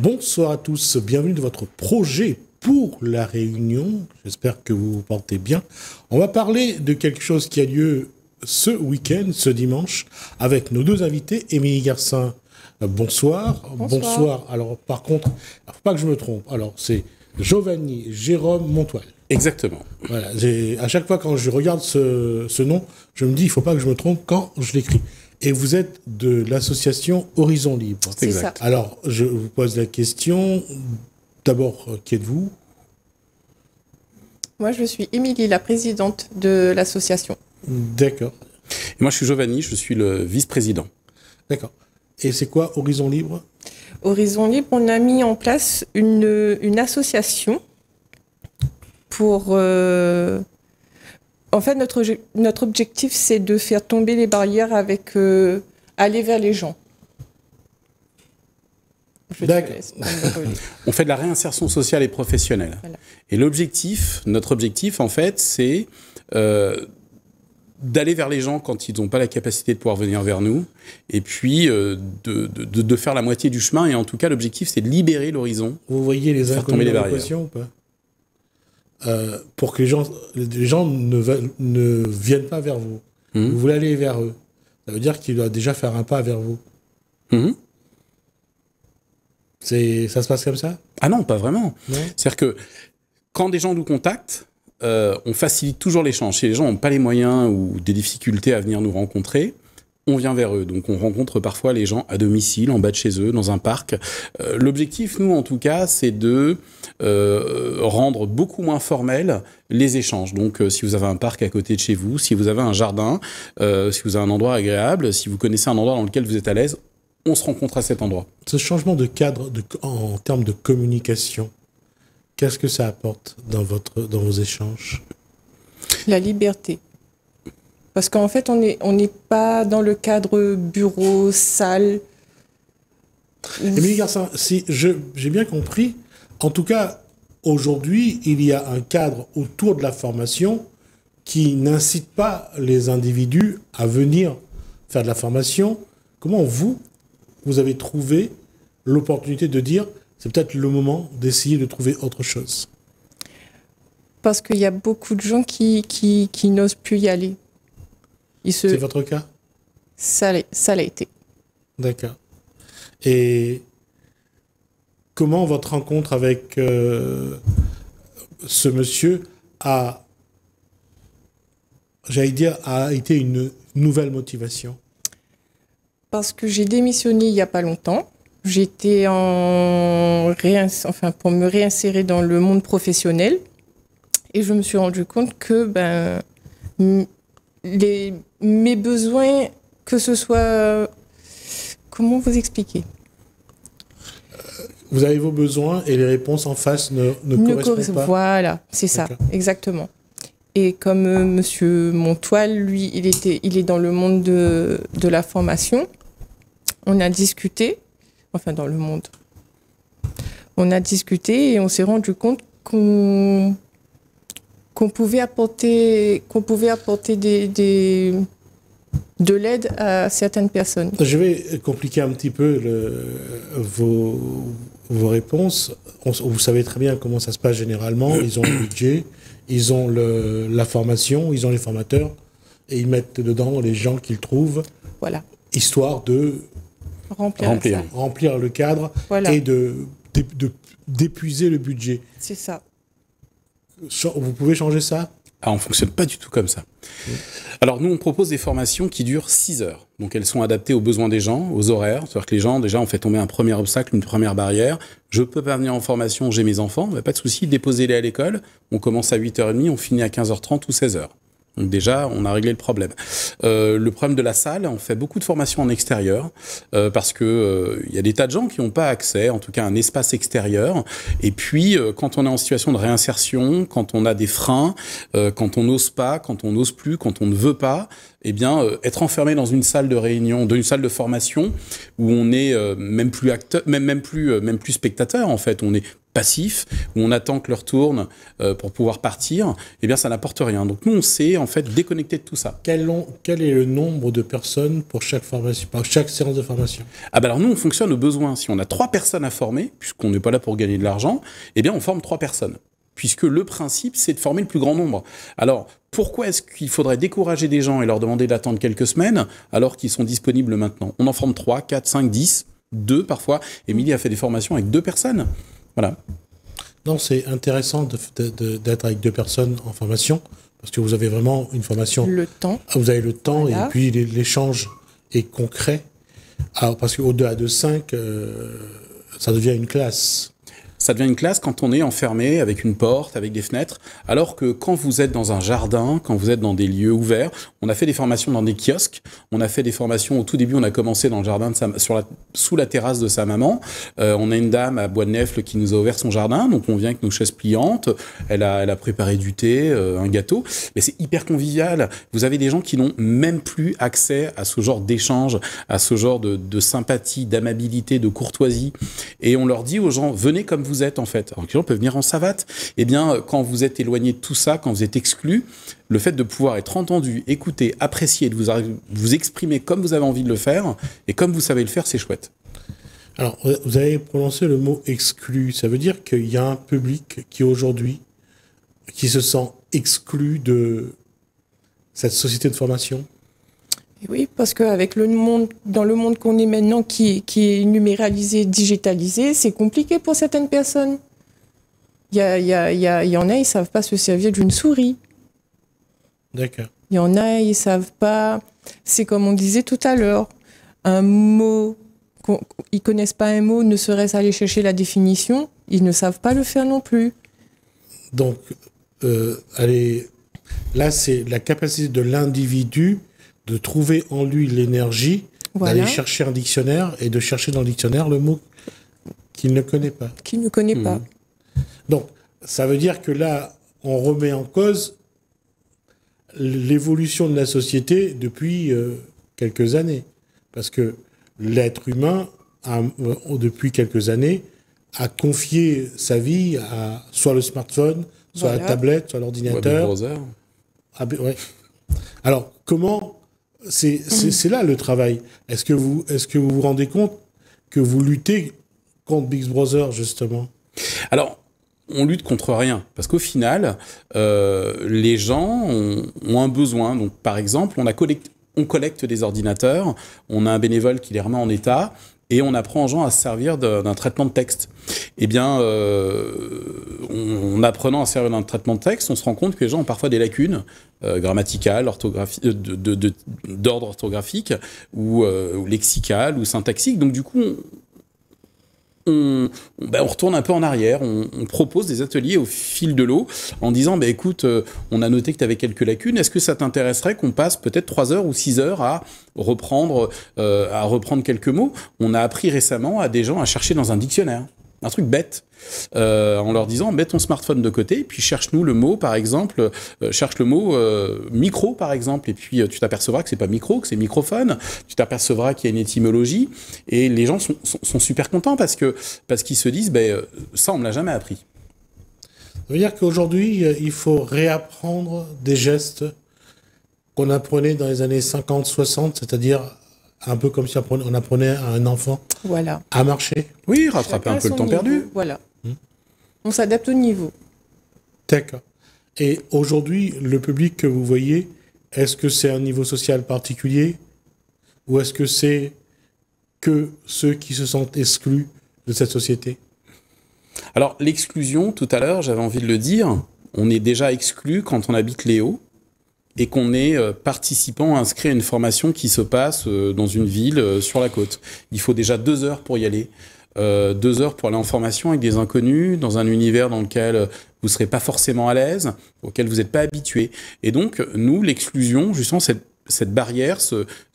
Bonsoir à tous, bienvenue dans votre projet pour la Réunion. J'espère que vous vous portez bien. On va parler de quelque chose qui a lieu ce week-end, ce dimanche, avec nos deux invités. Émilie Garcin, bonsoir. Bonsoir. Alors, par contre, il ne faut pas que je me trompe. Alors, c'est Giovanni Jérôme Montoil. Exactement. Voilà, à chaque fois quand je regarde ce nom, je me dis, il ne faut pas que je me trompe quand je l'écris. Et vous êtes de l'association Horizon Libre. C'est exact. Alors, je vous pose la question. D'abord, qui êtes-vous ? Moi, je suis Émilie, la présidente de l'association. D'accord. Et moi, je suis Giovanni, je suis le vice-président. D'accord. Et c'est quoi Horizon Libre ? Horizon Libre, on a mis en place une association pour... En fait, notre objectif, c'est de faire tomber les barrières avec aller vers les gens. D'accord. On fait de la réinsertion sociale et professionnelle. Voilà. Et notre objectif, en fait, c'est d'aller vers les gens quand ils n'ont pas la capacité de pouvoir venir vers nous, et puis de faire la moitié du chemin. Et en tout cas, l'objectif, c'est de libérer l'horizon. Vous voyez les inconnus dans l'équation ou pas ? Pour que les gens ne viennent pas vers vous. Vous voulez aller vers eux. Ça veut dire qu'il doit déjà faire un pas vers vous. Ça se passe comme ça ? Ah non, pas vraiment. C'est-à-dire que quand des gens nous contactent, on facilite toujours l'échange. Si les gens n'ont pas les moyens ou des difficultés à venir nous rencontrer, on vient vers eux. Donc on rencontre parfois les gens à domicile, en bas de chez eux, dans un parc. L'objectif, nous, en tout cas, c'est de rendre beaucoup moins formels les échanges. Donc si vous avez un parc à côté de chez vous, si vous avez un jardin, si vous avez un endroit agréable, si vous connaissez un endroit dans lequel vous êtes à l'aise, on se rencontre à cet endroit. Ce changement de cadre en termes de communication, qu'est-ce que ça apporte dans vos échanges ? La liberté. Parce qu'en fait, on n'est pas dans le cadre bureau, salle. Émilie Garcin, si j'ai bien compris, en tout cas, aujourd'hui, il y a un cadre autour de la formation qui n'incite pas les individus à venir faire de la formation. Comment vous avez trouvé l'opportunité de dire c'est peut-être le moment d'essayer de trouver autre chose ? Parce qu'il y a beaucoup de gens qui n'osent plus y aller. C'est votre cas ? Ça l'a été. D'accord. Et comment votre rencontre avec ce monsieur a été une nouvelle motivation ? Parce que j'ai démissionné il n'y a pas longtemps. J'étais pour me réinsérer dans le monde professionnel. Et je me suis rendu compte que mes besoins, que ce soit... Comment vous expliquer ? Vous avez vos besoins et les réponses en face ne correspondent pas. Voilà, c'est ça, exactement. Et comme Monsieur Montoil, lui, il est dans le monde de la formation, on a discuté, dans le monde. On a discuté et on s'est rendu compte qu'on pouvait apporter de l'aide à certaines personnes. Je vais compliquer un petit peu vos réponses. Vous savez très bien comment ça se passe généralement. Ils ont le budget, ils ont la formation, ils ont les formateurs, et ils mettent dedans les gens qu'ils trouvent, voilà, histoire de remplir le cadre, voilà, et d'épuiser le budget. C'est ça. Vous pouvez changer ça ? Ah, on ne fonctionne pas du tout comme ça. Alors, nous, on propose des formations qui durent 6 heures. Donc, elles sont adaptées aux besoins des gens, aux horaires. C'est-à-dire que les gens, déjà, on fait tomber un premier obstacle, une première barrière. Je peux pas venir en formation, j'ai mes enfants. Pas de souci, déposez-les à l'école. On commence à 8h30, on finit à 15h30 ou 16h. Donc déjà, on a réglé le problème. Le problème de la salle, on fait beaucoup de formations en extérieur parce que y a des tas de gens qui n'ont pas accès, en tout cas, à un espace extérieur. Et puis, quand on est en situation de réinsertion, quand on a des freins, quand on n'ose pas, quand on n'ose plus, quand on ne veut pas, eh bien, être enfermé dans une salle de réunion, dans une salle de formation où on est même plus acteur, même plus spectateur en fait, on est passif, où on attend que l'heure tourne pour pouvoir partir, eh bien, ça n'apporte rien. Donc nous, on s'est en fait déconnecté de tout ça. Quel est le nombre de personnes pour chaque formation, pour chaque séance de formation? Ah ben alors nous, on fonctionne au besoin. Si on a 3 personnes à former, puisqu'on n'est pas là pour gagner de l'argent, eh bien, on forme 3 personnes. Puisque le principe, c'est de former le plus grand nombre. Alors, pourquoi est-ce qu'il faudrait décourager des gens et leur demander d'attendre quelques semaines alors qu'ils sont disponibles maintenant? On en forme 3, 4, 5, 10, 2 parfois. Émilie a fait des formations avec 2 personnes. Voilà. Non, c'est intéressant d'être avec 2 personnes en formation, parce que vous avez vraiment une formation. Le temps. Vous avez le temps, Voilà. et puis l'échange est concret. Alors, parce qu'au 2 à 2, 5, ça devient une classe. Ça devient une classe quand on est enfermé avec une porte, avec des fenêtres, alors que quand vous êtes dans un jardin, quand vous êtes dans des lieux ouverts, on a fait des formations dans des kiosques, on a fait des formations, au tout début on a commencé dans le jardin, sous la terrasse de sa maman, on a une dame à Bois-de-Nefles qui nous a ouvert son jardin, donc on vient avec nos chaises pliantes, elle a préparé du thé, un gâteau, mais c'est hyper convivial, vous avez des gens qui n'ont même plus accès à ce genre d'échange, à ce genre de sympathie, d'amabilité, de courtoisie, et on leur dit aux gens, venez comme vous êtes en fait. Alors que les gens peuvent venir en savate. Eh bien, quand vous êtes éloigné de tout ça, quand vous êtes exclu, le fait de pouvoir être entendu, écouté, apprécié, de vous exprimer comme vous avez envie de le faire, et comme vous savez le faire, c'est chouette. Alors, vous avez prononcé le mot exclu. Ça veut dire qu'il y a un public qui aujourd'hui, qui se sent exclu de cette société de formation? Oui, parce qu'avec dans le monde qu'on est maintenant, qui est numéralisé, digitalisé, c'est compliqué pour certaines personnes. Il y en a, ils ne savent pas se servir d'une souris. D'accord. Il y en a, ils ne savent pas. C'est comme on disait tout à l'heure, un mot, ils ne connaissent pas un mot, ne serait-ce aller chercher la définition, ils ne savent pas le faire non plus. Donc, là, c'est la capacité de l'individu de trouver en lui l'énergie, Voilà. d'aller chercher un dictionnaire et de chercher dans le dictionnaire le mot qu'il ne connaît pas. Qu'il ne connaît pas. Donc, ça veut dire que là, on remet en cause l'évolution de la société depuis quelques années. Parce que l'être humain, depuis quelques années, a confié sa vie à soit le smartphone, soit la tablette, soit l'ordinateur. Ouais. Alors, comment... C'est là le travail. Est-ce que vous vous rendez compte que vous luttez contre Big Brother, justement? Alors, on lutte contre rien. Parce qu'au final, les gens ont un besoin. Donc, par exemple, on collecte des ordinateurs, on a un bénévole qui les remet en état, et on apprend aux gens à se servir d'un traitement de texte. Eh bien, en apprenant à se servir d'un traitement de texte, on se rend compte que les gens ont parfois des lacunes grammaticales, d'ordre orthographique, ou lexicales, ou syntaxiques. Donc, du coup, on retourne un peu en arrière, on propose des ateliers au fil de l'eau en disant écoute, on a noté que tu avais quelques lacunes, est-ce que ça t'intéresserait qu'on passe peut-être 3 heures ou 6 heures à reprendre quelques mots? On a appris récemment à des gens à chercher dans un dictionnaire. Un truc bête, en leur disant mets ton smartphone de côté, puis cherche-nous le mot, par exemple, cherche le mot micro, par exemple, et puis tu t'apercevras que c'est pas micro, que c'est microphone, tu t'apercevras qu'il y a une étymologie, et les gens sont super contents parce qu'ils se disent ça on me l'a jamais appris. Ça veut dire qu'aujourd'hui, il faut réapprendre des gestes qu'on apprenait dans les années 50-60, c'est-à-dire un peu comme si on apprenait à un enfant à marcher. Oui, rattraper un peu le temps perdu. Voilà. On s'adapte au niveau. D'accord. Et aujourd'hui, le public que vous voyez, est-ce que c'est un niveau social particulier ou est-ce que c'est que ceux qui se sentent exclus de cette société? Alors, l'exclusion, tout à l'heure, j'avais envie de le dire, on est déjà exclu quand on habite les Hauts et qu'on est participant inscrit à une formation qui se passe dans une ville sur la côte. Il faut déjà 2 heures pour y aller. 2 heures pour aller en formation avec des inconnus, dans un univers dans lequel vous ne serez pas forcément à l'aise, auquel vous n'êtes pas habitué. Et donc, nous, l'exclusion, justement, cette barrière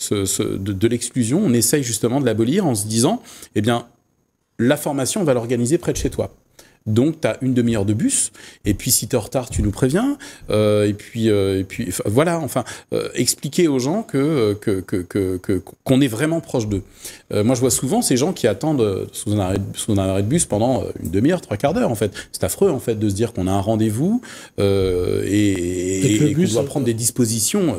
de l'exclusion, on essaye justement de l'abolir en se disant, la formation, on va l'organiser près de chez toi. Donc, tu as une demi-heure de bus. Et puis, si tu es en retard, tu nous préviens. Et puis, voilà. Enfin, expliquer aux gens qu'on est vraiment proche d'eux. Moi, je vois souvent ces gens qui attendent sous un arrêt de bus pendant une demi-heure, 3/4 d'heure, en fait. C'est affreux, en fait, de se dire qu'on a un rendez-vous et qu'on doit prendre des dispositions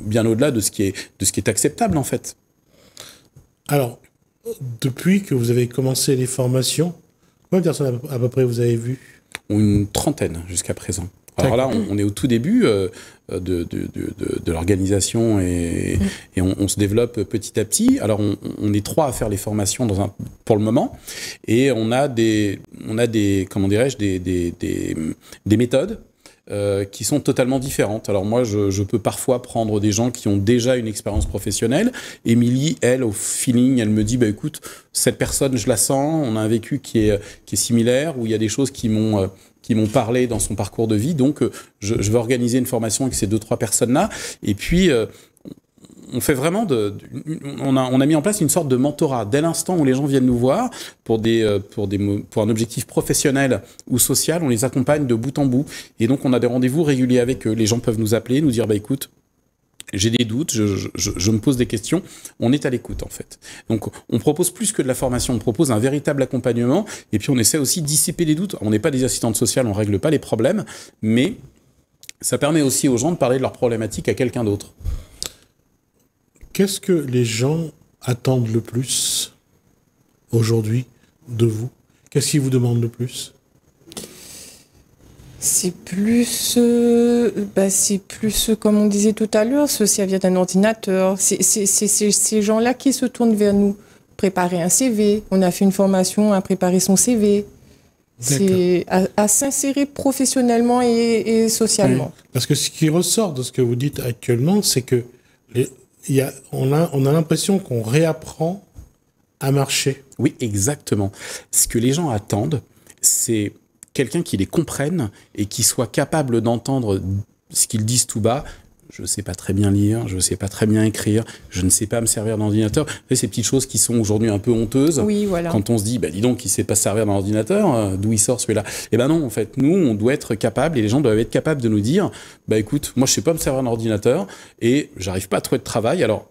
bien au-delà de ce qui est acceptable, en fait. Alors, depuis que vous avez commencé les formations, combien de personnes à peu près vous avez vu? Une trentaine jusqu'à présent. Alors là, on est au tout début de l'organisation et on se développe petit à petit. Alors, on est 3 à faire les formations pour le moment, et on a des comment dirais-je, des méthodes qui sont totalement différentes. Alors moi, je peux parfois prendre des gens qui ont déjà une expérience professionnelle. Émilie, elle, au feeling, elle me dit, bah écoute, cette personne, je la sens, on a un vécu qui est similaire, où il y a des choses qui m'ont parlé dans son parcours de vie, donc je vais organiser une formation avec ces 2-3 personnes-là, et puis on fait vraiment on a mis en place une sorte de mentorat. Dès l'instant où les gens viennent nous voir pour un objectif professionnel ou social, on les accompagne de bout en bout, et donc on a des rendez-vous réguliers avec eux. Les gens peuvent nous appeler, nous dire, bah écoute, j'ai des doutes, je me pose des questions. On est à l'écoute, en fait. Donc, on propose plus que de la formation, on propose un véritable accompagnement, et puis on essaie aussi de dissiper les doutes. On n'est pas des assistantes sociales, on règle pas les problèmes, mais ça permet aussi aux gens de parler de leurs problématiques à quelqu'un d'autre. Qu'est-ce que les gens attendent le plus aujourd'hui de vous? Qu'est-ce qu'ils vous demandent le plus? C'est plus, comme on disait tout à l'heure, se servir d'un ordinateur. C'est ces gens-là qui se tournent vers nous. Préparer un CV. On a fait une formation à préparer son CV. C'est à s'insérer professionnellement et socialement. Oui. Parce que ce qui ressort de ce que vous dites actuellement, c'est que on a l'impression qu'on réapprend à marcher. Oui, exactement. Ce que les gens attendent, c'est quelqu'un qui les comprenne et qui soit capable d'entendre ce qu'ils disent tout bas. Je ne sais pas très bien lire, je ne sais pas très bien écrire, je ne sais pas me servir d'un ordinateur. Ces petites choses qui sont aujourd'hui un peu honteuses. Oui, voilà. Quand on se dit, bah, dis donc, il ne sait pas se servir d'un ordinateur, d'où il sort celui-là? Eh ben non, en fait, nous, on doit être capable, et les gens doivent être capables de nous dire, bah écoute, moi, je ne sais pas me servir d'un ordinateur et j'arrive pas à trouver de travail. Alors,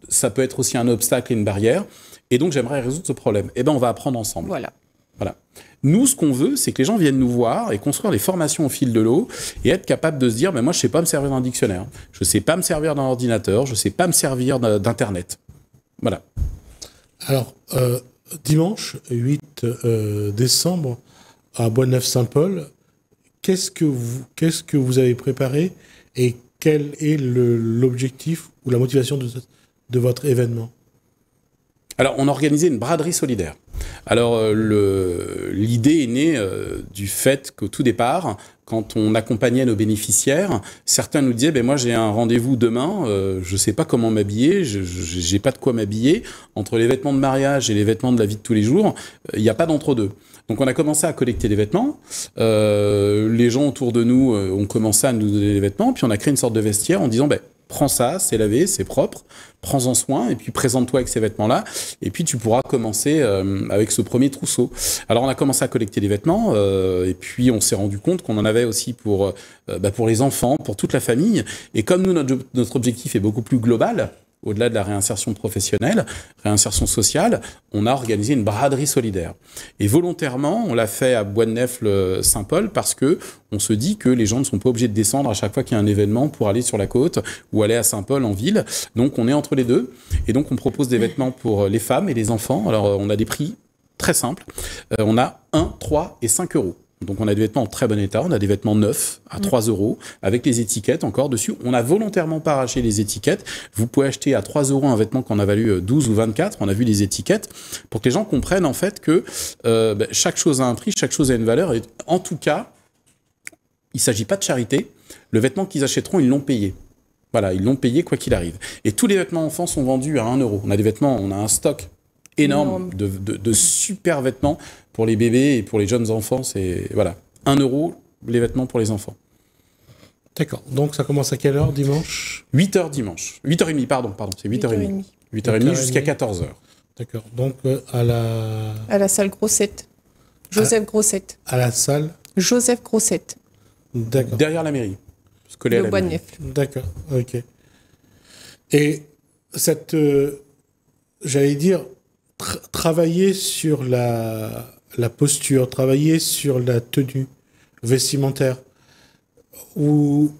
ça peut être aussi un obstacle et une barrière. Et donc, j'aimerais résoudre ce problème. Eh ben, on va apprendre ensemble. Voilà. Nous, ce qu'on veut, c'est que les gens viennent nous voir et construire des formations au fil de l'eau et être capable de se dire, ben moi, je sais pas me servir d'un dictionnaire, je sais pas me servir d'un ordinateur, je sais pas me servir d'Internet. Voilà. Alors, dimanche 8 décembre, à Boisneuf-Saint-Paul, qu'est-ce que vous avez préparé et quel est l'objectif ou la motivation de votre événement? Alors, on a organisé une braderie solidaire. Alors, l'idée est née du fait qu'au tout départ, quand on accompagnait nos bénéficiaires, certains nous disaient, moi j'ai un rendez-vous demain, je sais pas comment m'habiller, j'ai pas de quoi m'habiller, entre les vêtements de mariage et les vêtements de la vie de tous les jours, il n'y a pas d'entre-deux. Donc on a commencé à collecter des vêtements, les gens autour de nous ont commencé à nous donner des vêtements, puis on a créé une sorte de vestiaire en disant, prends ça, c'est lavé, c'est propre, prends-en soin, et puis présente-toi avec ces vêtements-là, et puis tu pourras commencer avec ce premier trousseau. Alors on a commencé à collecter des vêtements, et puis on s'est rendu compte qu'on en avait aussi pour les enfants, pour toute la famille, et comme nous, notre objectif est beaucoup plus global, au-delà de la réinsertion professionnelle, réinsertion sociale, on a organisé une braderie solidaire. Et volontairement, on l'a fait à Boisneuf-Saint-Paul parce que on se dit que les gens ne sont pas obligés de descendre à chaque fois qu'il y a un événement pour aller sur la côte ou aller à Saint-Paul en ville. Donc on est entre les deux. Et donc on propose des vêtements pour les femmes et les enfants. Alors on a des prix très simples. On a 1, 3 et 5 euros. Donc on a des vêtements en très bon état, on a des vêtements neufs à 3 euros, avec les étiquettes encore dessus. On a volontairement pas arraché les étiquettes. Vous pouvez acheter à 3 euros un vêtement qu'on a valu 12 ou 24, on a vu les étiquettes, pour que les gens comprennent en fait que chaque chose a un prix, chaque chose a une valeur. Et en tout cas, il ne s'agit pas de charité. Le vêtement qu'ils achèteront, ils l'ont payé. Voilà, ils l'ont payé quoi qu'il arrive. Et tous les vêtements enfants sont vendus à 1 euro. On a des vêtements, on a un stock énorme de super vêtements pour les bébés et pour les jeunes enfants. C'est 1 euro les vêtements pour les enfants. D'accord. Donc ça commence à quelle heure dimanche? 8h dimanche. 8h30, pardon. C'est 8h30. 8h30 jusqu'à 14h. D'accord. Donc à la salle Grossette. Joseph Grossette. À la salle. Joseph Grossette. D'accord. Derrière la mairie. Collé à Le la Bois de mairie. Nef. D'accord, ok. Et cette, j'allais dire, travailler sur la posture, travailler sur la tenue vestimentaire, ou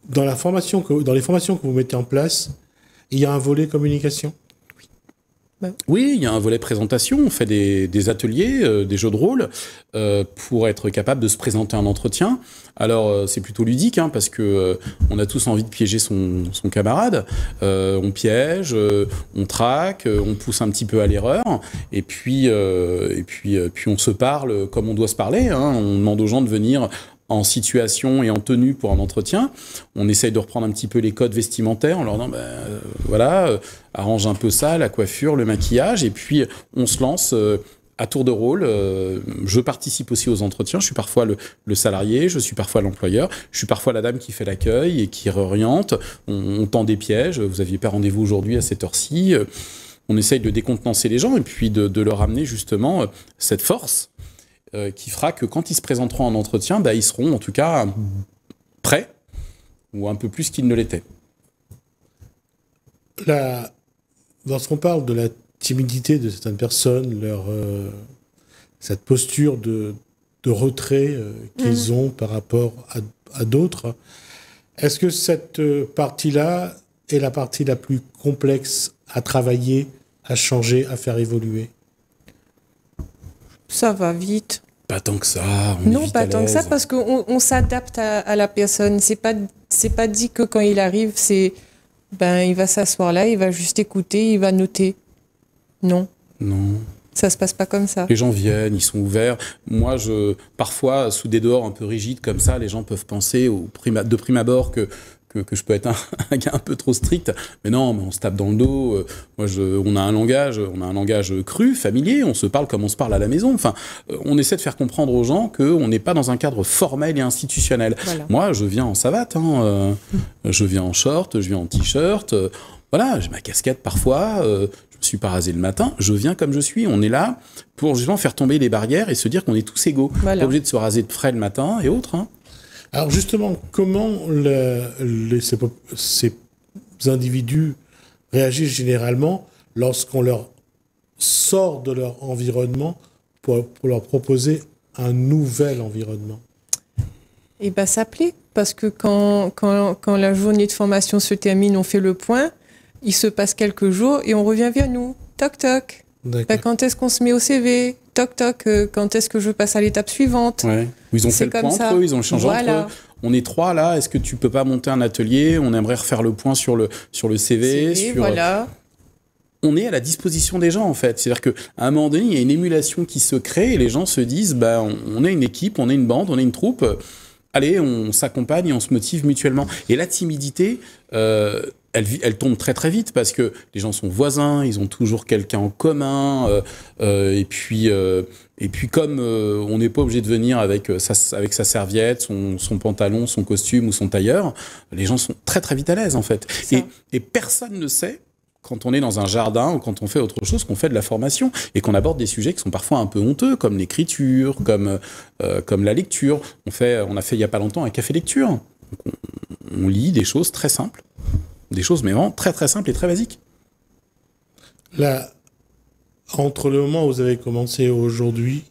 dans les formations que vous mettez en place, il y a un volet communication. Oui, il y a un volet présentation. On fait des ateliers, des jeux de rôle pour être capable de se présenter un entretien. Alors, c'est plutôt ludique parce que on a tous envie de piéger son camarade. On piège, on traque, on pousse un petit peu à l'erreur. Et puis on se parle comme on doit se parler. On demande aux gens de venir en situation et en tenue pour un entretien. On essaye de reprendre un petit peu les codes vestimentaires en leur disant, arrange un peu ça, la coiffure, le maquillage, et puis on se lance à tour de rôle. Je participe aussi aux entretiens, je suis parfois le salarié, je suis parfois l'employeur, je suis parfois la dame qui fait l'accueil et qui réoriente, on tend des pièges, vous aviez pas rendez-vous aujourd'hui à cette heure-ci, on essaye de décontenancer les gens et puis de leur amener justement cette force qui fera que quand ils se présenteront en entretien, ils seront en tout cas prêts, ou un peu plus qu'ils ne l'étaient. Lorsqu'on parle de la timidité de certaines personnes, cette posture de retrait qu'ils ont par rapport à d'autres, est-ce que cette partie-là est la partie la plus complexe à travailler, à changer, à faire évoluer? Ça va vite. Pas tant que ça. Non, pas tant que ça, parce qu'on s'adapte à la personne. C'est pas dit que quand il arrive, il va s'asseoir là, il va juste écouter, il va noter. Non. Non. Ça se passe pas comme ça. Les gens viennent, ils sont ouverts. Moi, parfois, sous des dehors un peu rigides comme ça, les gens peuvent penser de prime abord que je peux être un gars un peu trop strict, mais non, mais on se tape dans le dos. On a un langage cru, familier, on se parle comme on se parle à la maison. Enfin, on essaie de faire comprendre aux gens qu'on n'est pas dans un cadre formel et institutionnel. Voilà. Moi, je viens en savate, je viens en short, je viens en t-shirt, voilà, j'ai ma casquette parfois, je me suis pas rasé le matin, je viens comme je suis. On est là pour justement faire tomber les barrières et se dire qu'on est tous égaux. Voilà. Pas obligé de se raser de frais le matin et autres. Alors justement, comment ces individus réagissent généralement lorsqu'on leur sort de leur environnement pour leur proposer un nouvel environnement? Eh bien, ça plaît, parce que quand la journée de formation se termine, on fait le point, il se passe quelques jours et on revient vers nous. Toc, toc. Quand est-ce qu'on se met au CV? Toc, toc. Quand est-ce que je passe à l'étape suivante? Ouais. Ils ont fait le point entre eux, ils ont échangé entre eux. On est 3 là, est-ce que tu peux pas monter un atelier? On aimerait refaire le point sur le CV. Voilà. On est à la disposition des gens, en fait. C'est-à-dire qu'à un moment donné, il y a une émulation qui se crée et les gens se disent, on est une équipe, on est une bande, on est une troupe. Allez, on s'accompagne et on se motive mutuellement. Et la timidité, elle tombe très très vite parce que les gens sont voisins, ils ont toujours quelqu'un en commun. Et puis comme on n'est pas obligé de venir avec sa serviette, son pantalon, son costume ou son tailleur, les gens sont très très vite à l'aise en fait. Et personne ne sait, quand on est dans un jardin ou quand on fait autre chose, qu'on fait de la formation et qu'on aborde des sujets qui sont parfois un peu honteux, comme l'écriture, comme la lecture. On a fait il y a pas longtemps un café lecture. On lit des choses très simples, des choses mais vraiment très très simples et très basiques. Là, entre le moment où vous avez commencé et aujourd'hui,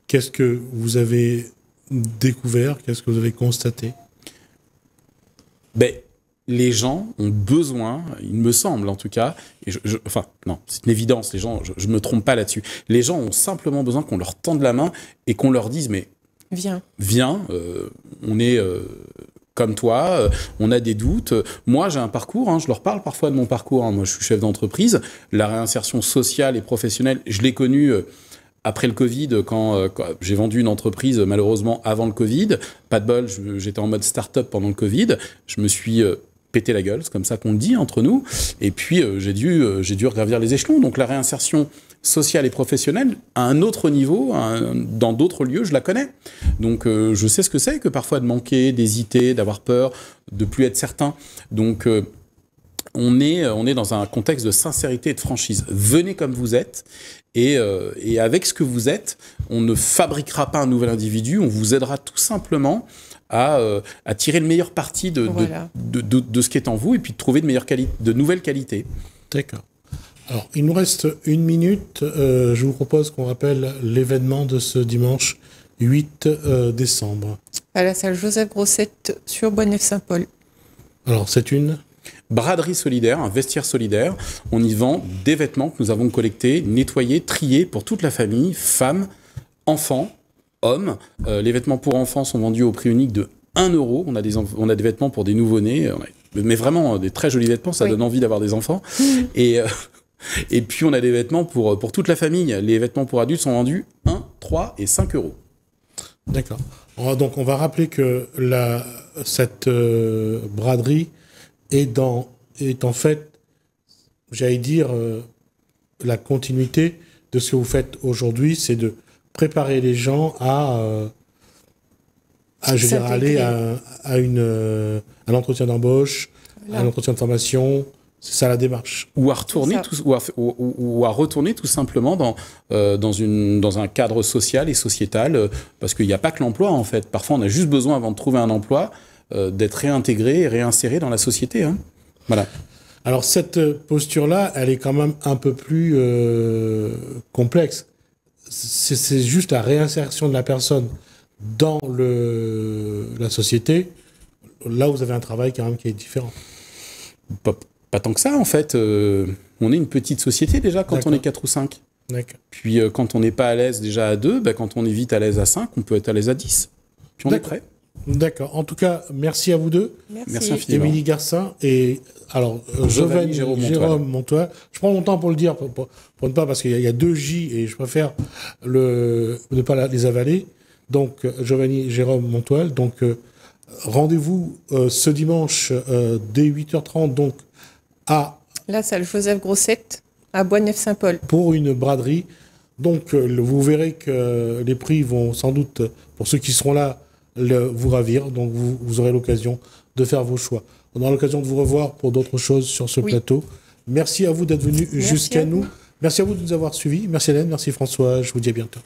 qu'est-ce que vous avez découvert? Qu'est-ce que vous avez constaté? Les gens ont besoin, il me semble en tout cas, et non, c'est une évidence, les gens, je me trompe pas là-dessus. Les gens ont simplement besoin qu'on leur tende la main et qu'on leur dise, mais viens, on est comme toi, on a des doutes. Moi, j'ai un parcours, je leur parle parfois de mon parcours. Moi, je suis chef d'entreprise. La réinsertion sociale et professionnelle, je l'ai connue après le Covid, quand j'ai vendu une entreprise, malheureusement, avant le Covid. Pas de bol, j'étais en mode start-up pendant le Covid. Je me suis pété la gueule, c'est comme ça qu'on le dit entre nous. Et puis, j'ai dû regravir les échelons. Donc, la réinsertion sociale et professionnelle, à un autre niveau, dans d'autres lieux, je la connais. Donc, je sais ce que c'est que parfois de manquer, d'hésiter, d'avoir peur, de plus être certain. Donc, on est dans un contexte de sincérité et de franchise. Venez comme vous êtes. Et avec ce que vous êtes, on ne fabriquera pas un nouvel individu, on vous aidera tout simplement à tirer le meilleur parti de ce qui est en vous et puis de trouver de nouvelles qualités. D'accord. Alors, il nous reste 1 minute. Je vous propose qu'on rappelle l'événement de ce dimanche 8 décembre. À la salle Joseph Grossette sur Boisneuf-Saint-Paul. Alors, c'est une braderie solidaire, un vestiaire solidaire. On y vend des vêtements que nous avons collectés, nettoyés, triés pour toute la famille, femmes, enfants, hommes. Les vêtements pour enfants sont vendus au prix unique de 1 €. On a des vêtements pour des nouveau-nés, mais vraiment des très jolis vêtements, ça donne envie d'avoir des enfants. Et puis on a des vêtements pour toute la famille. Les vêtements pour adultes sont vendus 1, 3 et 5 €. D'accord. Donc on va rappeler que cette braderie est en fait, j'allais dire, la continuité de ce que vous faites aujourd'hui, c'est de préparer les gens à aller à un entretien d'embauche, à un entretien de formation. C'est ça la démarche. Ou à retourner tout simplement dans un cadre social et sociétal, parce qu'il n'y a pas que l'emploi en fait. Parfois on a juste besoin, avant de trouver un emploi, d'être réintégré et réinséré dans la société. Hein. Voilà. Alors cette posture-là, elle est quand même un peu plus complexe. C'est juste la réinsertion de la personne dans la société. Là, vous avez un travail quand même qui est différent. Pas tant que ça, en fait. On est une petite société déjà quand on est 4 ou 5. D'accord. Puis quand on n'est pas à l'aise déjà à 2, quand on est vite à l'aise à 5, on peut être à l'aise à 10. Puis on est prêt. D'accord. En tout cas, merci à vous deux. Merci infiniment. Émilie Garcin et alors Giovanni Jérôme Montoil. Je prends mon temps pour le dire, pour ne pas, parce qu'il y a 2 J et je préfère ne pas les avaler. Donc Giovanni Jérôme Montoil. Donc rendez-vous ce dimanche dès 8h30 donc à la salle Joseph Grossette à Boisneuf-Saint-Paul pour une braderie. Donc vous verrez que les prix vont sans doute, pour ceux qui seront là, vous ravir. Donc vous aurez l'occasion de faire vos choix. On aura l'occasion de vous revoir pour d'autres choses sur ce plateau. Merci à vous d'être venus jusqu'à nous. Merci à vous de nous avoir suivis. Merci Hélène, merci François. Je vous dis à bientôt.